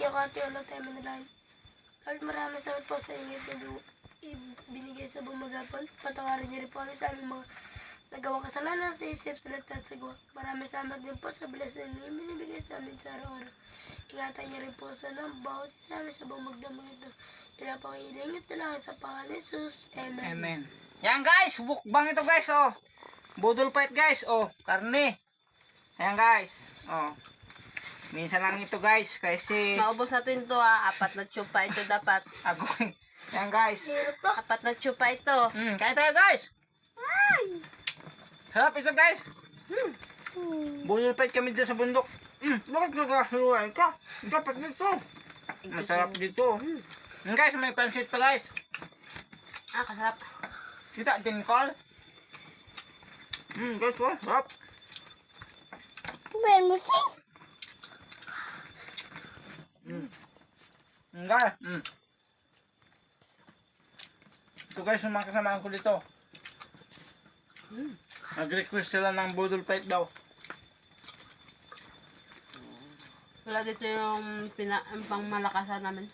tayo kati, wala tayo manalain. Lord, maraming salamat po sa inyo sa binigay sa bumagapon. Patawarin niyo rin po kami sa aming mga nagawang kasalanan sa isip, salita at sagwa. Maraming salamat din po sa blessing niyo binibigay sa amin sa araw-araw. Ingatan niyo rin po sa bawat isa amin sa bumagdamang ito. Yan po ang hilingit na lang sa pangalan ni Jesus. Amen. Amen. Yan guys, bukbang ito guys, oh. Budol fight guys, oh. Karne. Ayan guys, oh. Minsan lang ito guys, kasi Maubos natin to ha. 4 na tsupa ito dapat. ako, yan guys. 4 na tsupa ito. Kaya tayo guys. Sarap ito guys. Budol fight kami dito sa bundok. Bakit nagkakaluan ka? Dapat nito. Masarap dito. Guys, may pansit pa guys. Kasarap. Kita din call. Guys, oh, sarap. Ben musik. Guys, ito guys, yung mga kasamaan ko dito. Nag-request sila ng budol fight daw. Wala dito yung pangmalakasan namin.